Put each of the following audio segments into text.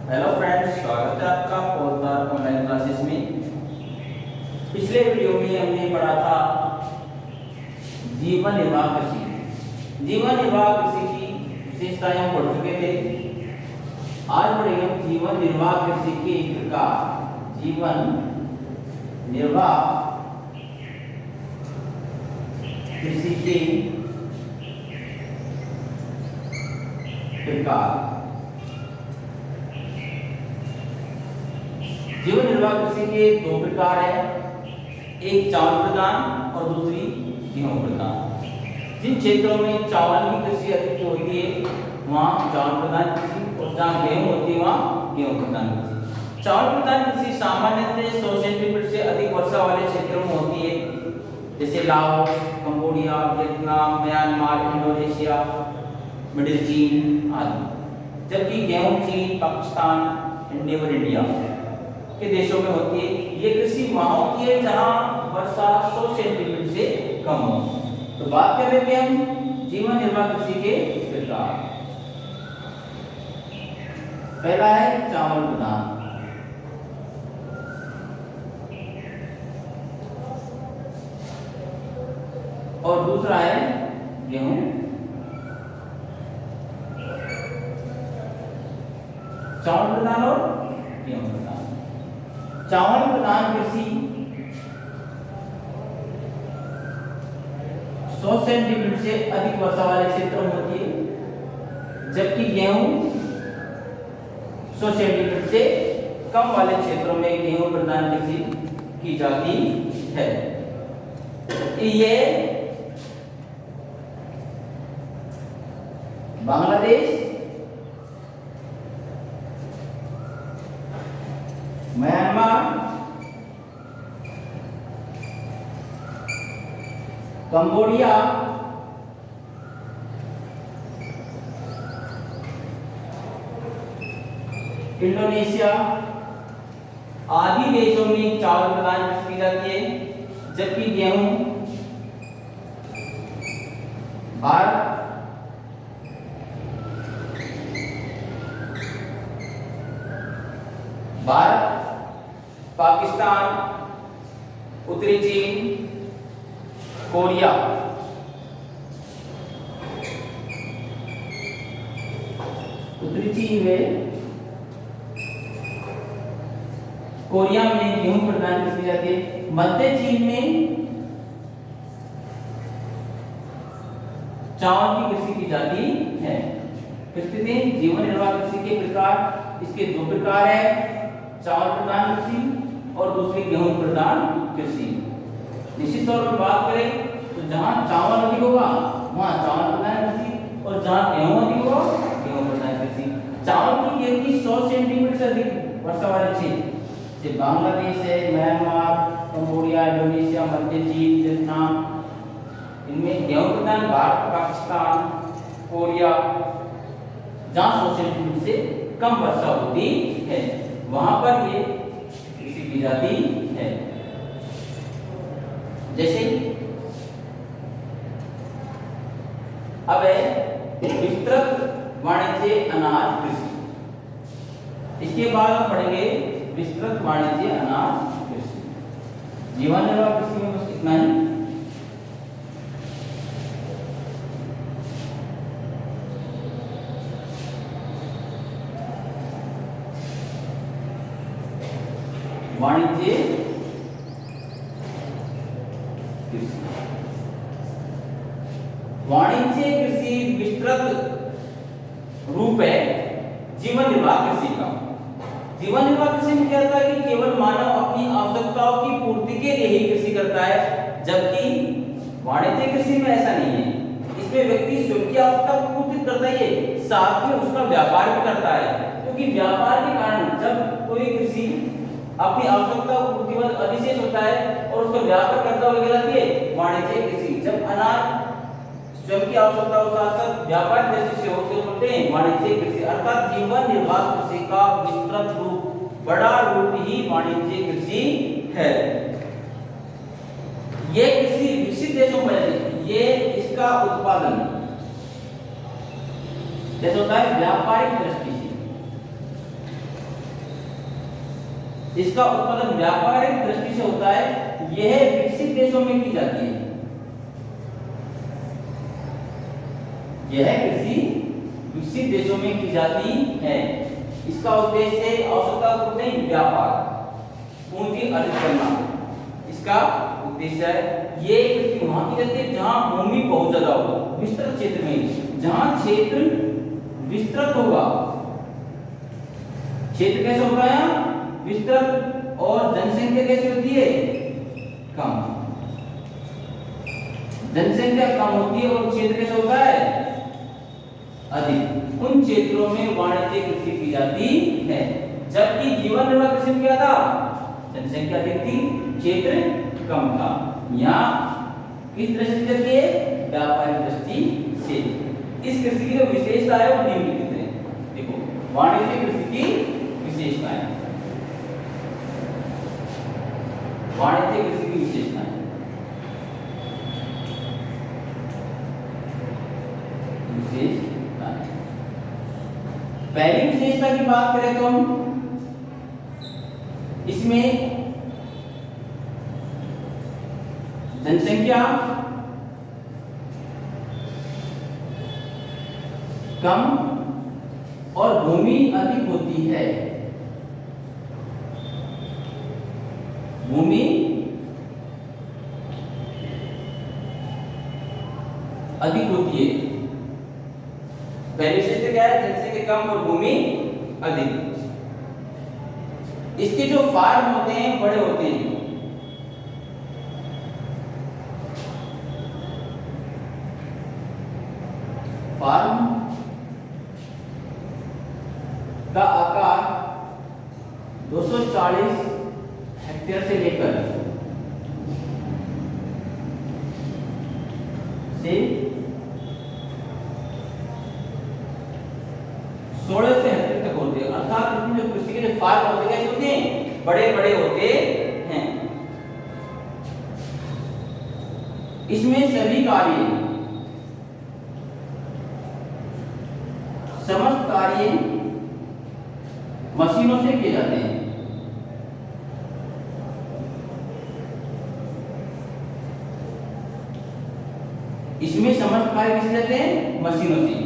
Hello friends, स्वागत है आपका पौधार ऑनलाइन क्लासेस में। पिछले वीडियो में हमने पढ़ा था जीवन निर्वाह कृषि। जीवन निर्वाह कृषि की विशेषताएं हम पढ़ चुके थे। आज पढ़ेंगे हम जीवन निर्वाह कृषि के प्रकार। जीवन निर्वाह कृषि के प्रकार। जीवन निर्वाह कृषि के दो प्रकार है, एक चावल प्रधान और दूसरी गेहूं प्रधान। जिन क्षेत्रों में चावल की कृषि अधिक होती है वहाँ चावल प्रधान कृषि, और जहाँ गेहूं होती है वहाँ गेहूं प्रधान कृषि। चावल प्रधान कृषि सामान्यतः 100 सेंटीमीटर से अधिक वर्षा वाले क्षेत्रों में होती है, जैसे Laos, Cambodia, Vietnam, Myanmar, Indonesia, middle चीन आदि। जबकि गेहूं चीन, पाकिस्तान, इंडिया के देशों में होती है। ये कृषि वहां होती है जहां वर्षा 100 सेंटीमीटर से कम हो। तो बात कर लेते हैं हम जीवन निर्वाह कृषि के प्रकार। पहला है चावल प्रधान, और दूसरा है गेहूं। चावल प्रधान और गेहूं प्रधान। चावल प्रधान कृषि 100 सेंटीमीटर से अधिक वर्षा वाले क्षेत्रों में होती है, जबकि गेहूं 100 सेंटीमीटर से कम वाले क्षेत्रों में गेहूं प्रधान कृषि की जाती है। ये बांग्लादेश, म्यांमार, कंबोडिया, इंडोनेशिया आदि देशों में चावल प्रधान कृषि की जाती है, जबकि गेहूं भारत, पाकिस्तान, उत्तरी चीन, कोरिया, उत्तरी चीन में, कोरिया में गेहूं प्रधान कृषि की जाती है। मध्य चीन में चावल की कृषि की जाती है। स्थिति जीवन निर्वाह कृषि के प्रकार, इसके दो प्रकार है, चावल प्रधान कृषि और दूसरी गेहूं प्रधान कृषि। निश्चित तौर पर बात करें तो जहां चावल अधिक होगा वहां चावल प्रधान कृषि, और जहां गेहूं अधिक होगा गेहूं प्रधान कृषि। चावल की खेती 100 सेंटीमीटर से अधिक वर्षा वाले क्षेत्र जैसे बांग्लादेश है, म्यांमार, कंबोडिया, इंडोनेशिया, मध्य चीन, वियतनाम, इनमें गेहूं प्रधान भारत, पाकिस्तान, कोरिया, जहां 100 सेंटीमीटर से कम वर्षा होती है वहां पर ये कृषि की जाती है। जैसे अब है विस्तृत वाणिज्य अनाज कृषि। इसके बाद हम पढ़ेंगे विस्तृत वाणिज्य अनाज कृषि। जीवन निर्वाह कृषि में बस इतना ही। वाणिज्य कृषि, वाणिज्य कृषि विस्तृत रूप है जीवन निर्वाह कृषि का। जीवन निर्वाह कृषि में क्या होता है कि केवल मानव अपनी आवश्यकताओं की पूर्ति के लिए ही कृषि करता है, जबकि वाणिज्य कृषि में ऐसा नहीं है। इसमें व्यक्ति स्वयं की आवश्यकता को पूर्ति करता है, साथ में उसका व्यापार भी करता है, क्योंकि व्यापार के कारण जब कोई कृषि अपनी आवश्यकता को पूर्ति अधिशेष होता है और उसका व्यापार करता हुआ कहलाती है वाणिज्य कृषि। जब अनाज स्वयं की आवश्यकता के साथ साथ व्यापार दृष्टि से होते होते हैं वाणिज्य कृषि। अर्थात जीवन निर्वाह कृषि का विस्तृत रूप, बड़ा रूप ही वाणिज्य कृषि है। ये कृषि विकसित देशों में ये इसका उत्पादन जैसे होता है व्यापारिक दृष्टि से, इसका उत्पादन व्यापारिक दृष्टि से होता है, यह विकसित देशों में की जाती है। यह कृषि विकसित देशों में की जाती है। इसका उद्देश्य आवश्यकता पूर्ति, व्यापार, पूंजी अर्जित करना इसका उद्देश्य है। ये कृषि वहां की जाती है जहां भूमि बहुत ज्यादा हो, विस्तृत क्षेत्र में, जहां क्षेत्र विस्तृत होगा। क्षेत्र कैसे होता है? विस्तृत। और जनसंख्या कैसी होती है? कम। जनसंख्या कम होती है और क्षेत्र कैसा होता है? अधिक। उन क्षेत्रों में वाणिज्यिक कृषि की जाती है। जबकि जीवन निर्वाह कृषि में क्या था? जनसंख्या अधिक थी, क्षेत्र कम था। यहाँ किस दृष्टि से देखिए? व्यापारिक दृष्टि से। इस कृषि की जो विशेषता है वो निम्नलिखित है। देखो, वाणिज्यिक कृषि की विशेषताएं, वाणिज्यिक कृषि की विशेषताएं। पहली विशेषता की बात करें तो हम इसमें जनसंख्या कम और भूमि अधिक होती है। भूमि अधिक होती है। पहली विशेषता क्या है? जनसंख्या कम और भूमि अधिक। इसके जो फार्म होते हैं बड़े होते हैं। फार्म का आकार 240 हेक्टेयर से लेकर से 16 से हेक्टेयर तक होते हैं। अर्थात इसमें जो कृषि के जो फार्म होते हैं कैसे होते हैं? बड़े बड़े होते हैं। इसमें सभी कार्य, समस्त कार्य मशीनों से किए जाते हैं। इसमें समस्त कार्य किससे जाते हैं? मशीनों से।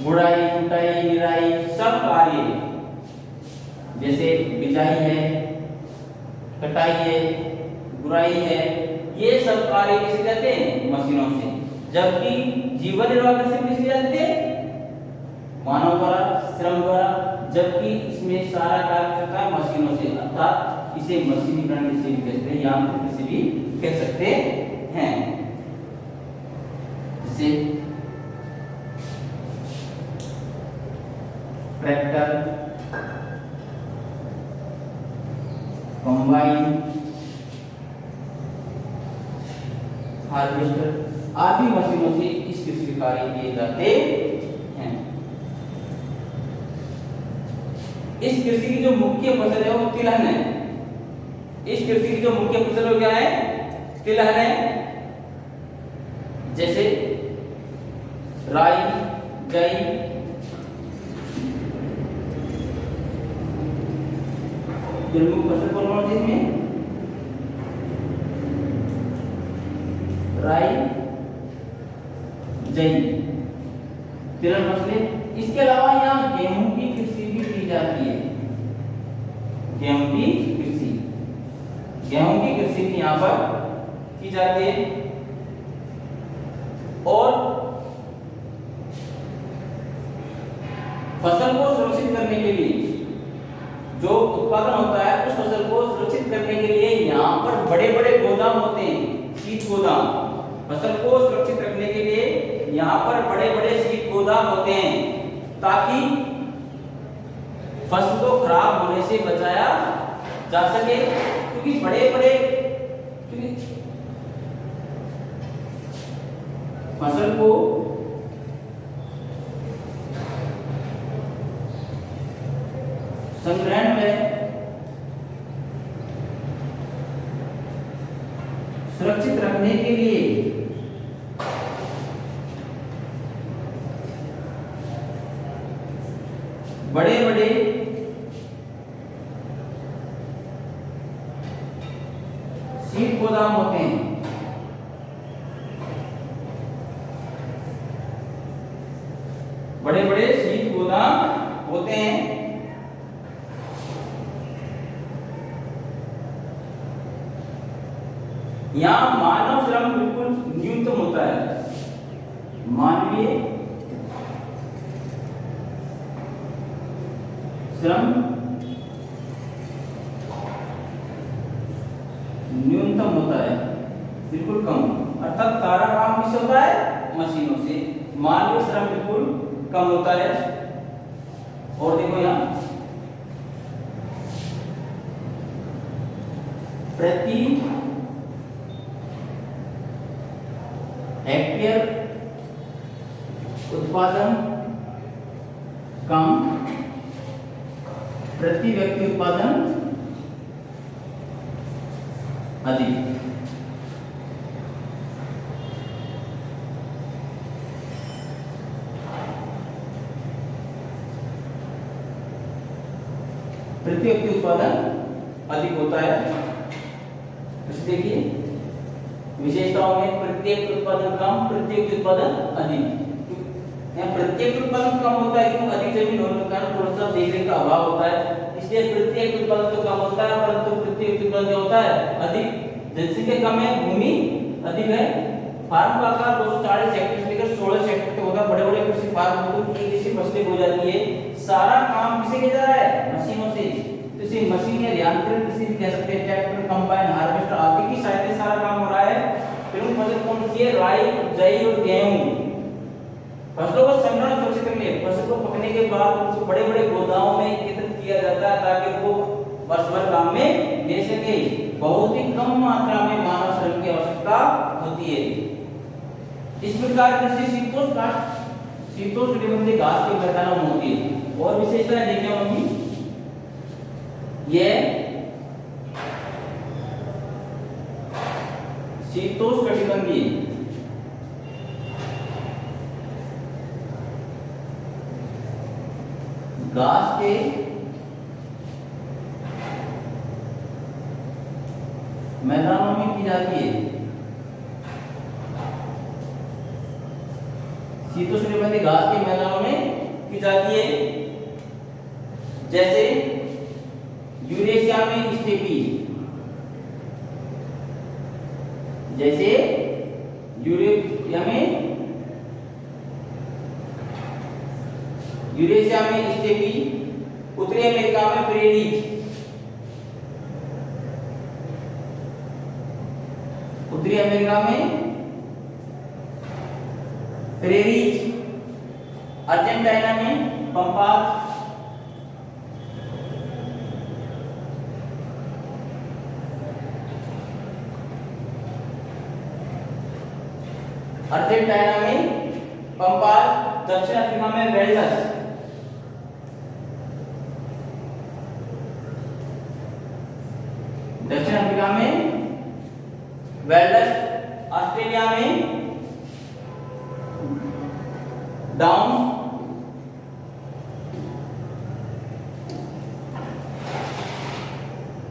गुड़ाई, कुटाई, निराई सब कार्य, जैसे बिजाई है, कटाई है, गुड़ाई है, ये सब कार्य किससे जाते हैं? मशीनों से। जबकि जीवन निर्वाह कृषि किससे जाते हैं? मानव द्वारा, श्रम द्वारा। जबकि इसमें सारा कार्य होता है मशीनों से। अर्थात इसे मशीनीकरण किसी भी कहते हैं, यांत्रिक किसी भी कह सकते हैं। जैसे ट्रैक्टर, कंबाइन, हार्वेस्टर आदि मशीनों से इस कृषि कार्य किए जाते हैं। इस कृषि की जो मुख्य फसल है वो तिलहन है। इस कृषि की जो मुख्य फसल हो क्या है? तिलहन है। जैसे राई, जई, प्रमुख फसल कौन कौन सी इसमें? राई, जई, तिलहन फसलें। इसके अलावा यहाँ गेहूं की कृषि भी की जाती है। गेहूं की कृषि, गेहूं की कृषि भी यहाँ पर की जाती है। और फसल को सुरक्षित करने के लिए, जो उत्पादन होता है उस फसल को सुरक्षित करने के लिए यहाँ पर बड़े बड़े गोदाम होते हैं, शीत गोदाम। फसल को सुरक्षित रखने के लिए यहाँ पर बड़े बड़े शीत गोदाम होते हैं, ताकि फसल को खराब होने से बचाया जा सके। क्योंकि बड़े बड़े फसल को संग्रहण में सुरक्षित रखने के लिए बड़े बड़े गोदाम होते हैं। बड़े बड़े शीत गोदाम होते हैं। यहाँ मानव श्रम बिल्कुल न्यूनतम होता है। मानवीय श्रम न्यूनतम होता है, बिल्कुल कम। अर्थात सारा काम किससे होता है? मशीनों से। मानवीय श्रम बिल्कुल कम होता है। और देखो यहाँ प्रति हेक्टेयर उत्पादन कम, प्रति व्यक्ति उत्पादन अधिक। प्रति व्यक्ति उत्पादन अधिक होता है। देखिए विशेषताओं में प्रत्येक उत्पादन कम, प्रत्येक उत्पादन अधिक। यहाँ प्रत्येक उत्पादन कम होता है क्योंकि अधिक जमीन होने के कारण थोड़ा सा देखरेख का अभाव होता है, इसलिए प्रत्येक उत्पादन तो कम होता है, परंतु प्रत्येक उत्पादन क्या होता है? अधिक। जनसंख्या कम है, भूमि अधिक है। फार्म का आकार 240 हेक्टेयर से लेकर 16 हेक्टेयर तक होता है। बड़े बड़े कृषि फार्म होते हैं, एक जैसी फसलें हो जाती है। सारा काम किससे किया जा रहा है? मशीनों से। तो इसे मशीन या यंत्र किसी भी कह सकते हैं, ट्रैक्टर, कंबाइन, हार्वेस्टर आदि की सहायता से सारा काम हो रहा है। प्रमुख फसल कौन सी है? राई, जई और गेहूं। फसलों को संग्रहण सुरक्षित करने, फसल को पकने के बाद उसको बड़े बड़े गोदामों में एकत्रित किया जाता है ताकि वो वर्ष भर काम में ले सके। बहुत ही कम मात्रा में मानव श्रम की आवश्यकता होती है। इस प्रकार कृषि शीतोष्णकटिबंधीय घास के मैदानों में होती है। और विशेषताएं देखने होंगी, ये शीतोष्णकटिबंधीय घास के मैदानों में की जाती है। शीतोष्णकटिबंधीय घास के मैदानों में की जाती है, जैसे यूरेशिया में स्टेपी, जैसे यूरेशिया में स्टेपी, उत्तरी अमेरिका में प्रेरीज, उत्तरी अमेरिका में प्रेरीज, अर्जेंटीना में पंपास, अर्जेंटीना में पंपास, दक्षिण अफ्रीका में वेल्डस, दक्षिण अफ्रीका में वेल्डस, ऑस्ट्रेलिया में डाउन,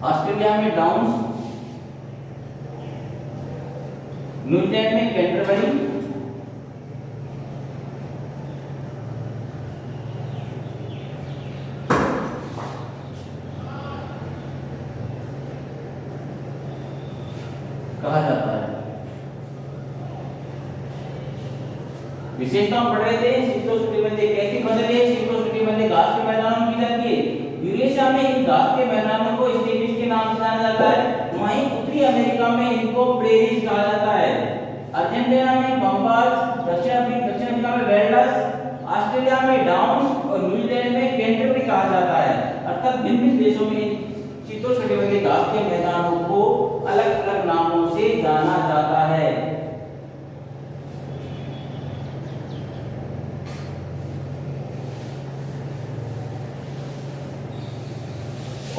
ऑस्ट्रेलिया में डाउन्स, न्यूजीलैंड में कैंटरबरी, कहा जाता है। विशेषताओं पढ़ रहे थे। शीतोष्णकटिबंधीय कैसी फसल है? शीतोष्णकटिबंधीय घास के मैदानों में की जाती है। यूरेशिया में इन घास के मैदानों को स्टेपीज के नाम से जाना जाता है। वहीं उत्तरी अमेरिका में इनको प्रेरीज कहा जाता है। अर्जेंटीना में पंपास, दक्षिण अफ्रीका में वेल्डस, ऑस्ट्रेलिया में डाउन्स और न्यूजीलैंड में कैंटरबरी कहा जाता है। अर्थात भिन्न देशों में शीतोष्णकटिबंधीय घास के मैदानों को अलग अलग नामों से जाना जाता है।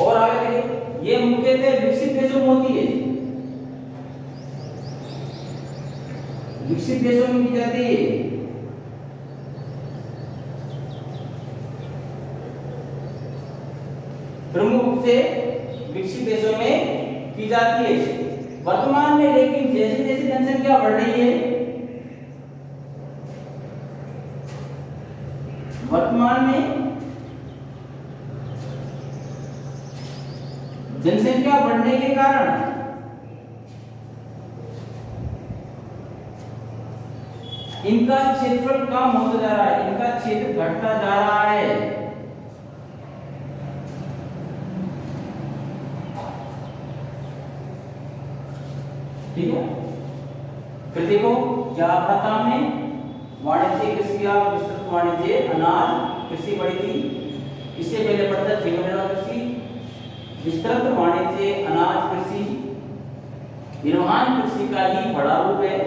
और आगे देखिए, ये मुख्यतः विकसित देशों में होती है। विकसित देशों में की जाती है। प्रमुख रूप से विकसित देशों में की जाती है। वर्तमान में लेकिन जैसे जैसे जनसंख्या बढ़ रही है, वर्तमान में जनसंख्या बढ़ने के कारण इनका क्षेत्रफल कम होता जा रहा है, इनका क्षेत्र घटता जा रहा है। ठीक है, फिर देखो क्या आपका काम है, वाणिज्य कृषि या विस्तृत वाणिज्य अनाज कृषि बढ़ी थी। इससे पहले पढ़ता जीवन निर्वाह कृषि, विस्तृत वाणिज्य अनाज कृषि निर्वहन कृषि का ही बड़ा रूप है।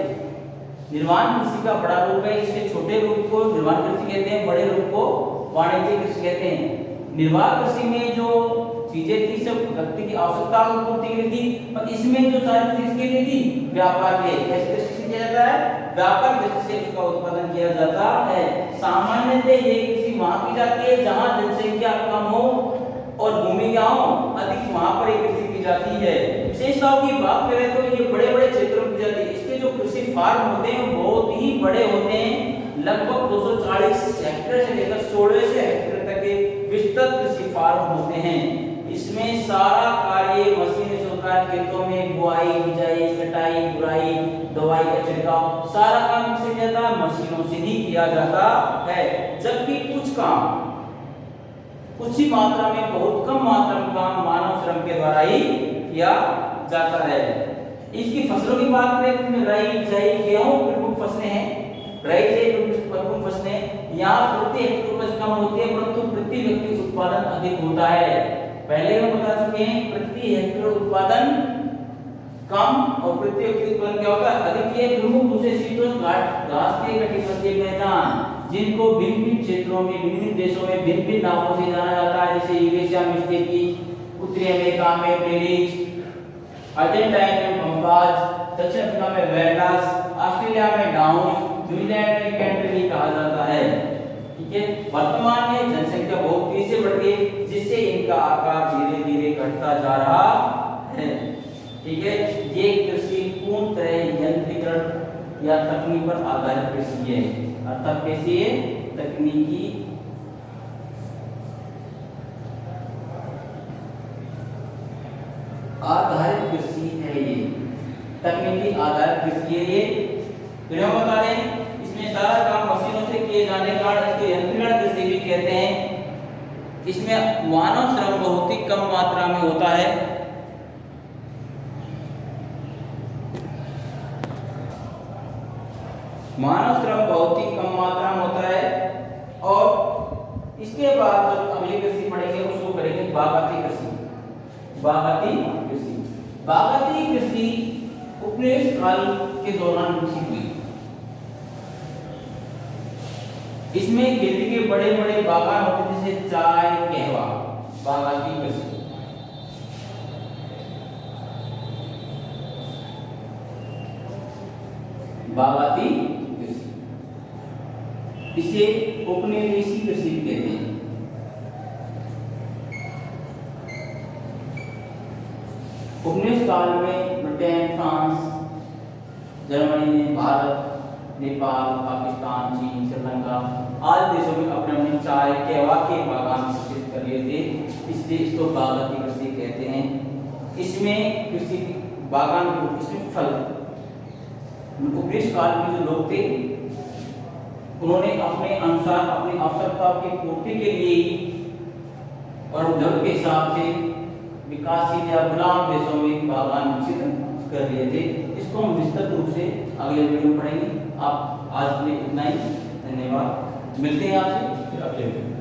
निर्वहन कृषि का बड़ा रूप है, इसके छोटे रूप को निर्वहन कृषि कहते हैं, बड़े रूप को वाणिज्य कृषि कहते हैं। निर्वाह कृषि में जो चीजें थी सब व्यक्ति की आवश्यकता को पूर्ति के लिए थी, और इसमें जो सारी चीज के लिए थी व्यापार के दृष्टि से किया जाता है, व्यापार दृष्टि से उसका उत्पादन किया जाता है। सामान्यतः ये कृषि वहां की जाती है जहां जनसंख्या कम हो और भूमि क्या हो अधिक, वहां पर एक कृषि की जाती है। विशेषताओं की बात करें तो ये बड़े बड़े क्षेत्रों में की जाती है। इसके जो कृषि फार्म होते हैं वो बहुत ही बड़े होते हैं, लगभग 240 हेक्टेयर से लेकर 1600 हेक्टेयर तक के विस्तृत कृषि फार्म होते हैं। इसमें सारा कार्य मशीन से होता है, खेतों में बुआई, बिजाई, कटाई, बुराई, दवाई का छिड़काव, सारा काम किससे किया जाता है, मशीनों से ही किया जाता है। जबकि कुछ काम कुछ ही मात्रा में, बहुत कम मात्रा में काम मानव श्रम के द्वारा ही किया जाता है। इसकी फसलों की बात करें तो राई, जई, गेहूं प्रमुख फसलें हैं। राई, जई प्रमुख फसलें। यहाँ प्रति हेक्टेयर उपज कम होती है परंतु प्रति व्यक्ति उत्पादन अधिक होता है। पहले हम बता चुके हैं प्रति हेक्टेयर उत्पादन कम और प्रति व्यक्ति उत्पादन क्या होता है, अधिक। ये प्रमुख रूप से शीतोष्ण घास के कटिबंधीय मैदान, जिनको भिन्न भिन्न क्षेत्रों में, विभिन्न देशों में भिन्न भिन्न नामों से जाना जाता है, जैसे यूरेशिया में स्टेपी, उत्तरी अमेरिका में प्रेरीज, अर्जेंटाइन में पंपाज, दक्षिण अफ्रीका में वेरनास, ऑस्ट्रेलिया में डाउन, न्यूजीलैंड में कैंटरली कहा जाता है। ठीक है, वर्तमान में जनसंख्या बहुत तेजी से बढ़ रही है जिससे इनका आकार धीरे धीरे घटता जा रहा है। ठीक है, ये कृषि पूर्णतः यंत्रीकरण या तकनीक पर आधारित कृषि है। अर्थात कैसी है, तकनीकी आधारित कृषि है। ये तकनीकी आधारित कृषि है। ये फिर हम बता दें इसमें सारा काम मशीनों से किए जाने के कारण इसको यंत्रीकरण कृषि भी कहते हैं। इसमें मानव श्रम बहुत ही कम मात्रा में होता है। मानव श्रम बहुत ही कम मात्रा में होता है। और इसके बाद जब अगली कृषि पढ़ेंगे उसको करेंगे बागाती कृषि। बागाती कृषि, बागाती कृषि उपनिवेश काल के दौरान विकसित हुई। इसमें खेती के बड़े बड़े बागान होते हैं जैसे चाय, कहवा। बागाती कृषि, बागाती कृषि, इसे उपनिवेशी कृषि कहते हैं। उपनिवेश काल में ब्रिटेन, फ्रांस, जर्मनी ने भारत, नेपाल, पाकिस्तान, चीन, श्रीलंका आदि देशों में अपने अपने चाय, कहवा के बागान विकसित कर लिए थे, इसलिए इसको बागाती कृषि कहते हैं। इसमें कृषि बागान, इसमें फल, उपनिवेश काल में जो लोग थे उन्होंने अपने अनुसार अपनी आवश्यकता की पूर्ति के लिए और जरूरत के हिसाब से विकासशील या गुलाम देशों में बागान विकसित कर लिए थे। इसको हम विस्तृत रूप से अगले वीडियो में पढ़ेंगे। आप आज के लिए इतना ही, धन्यवाद। मिलते हैं आपसे फिर अगले वीडियो।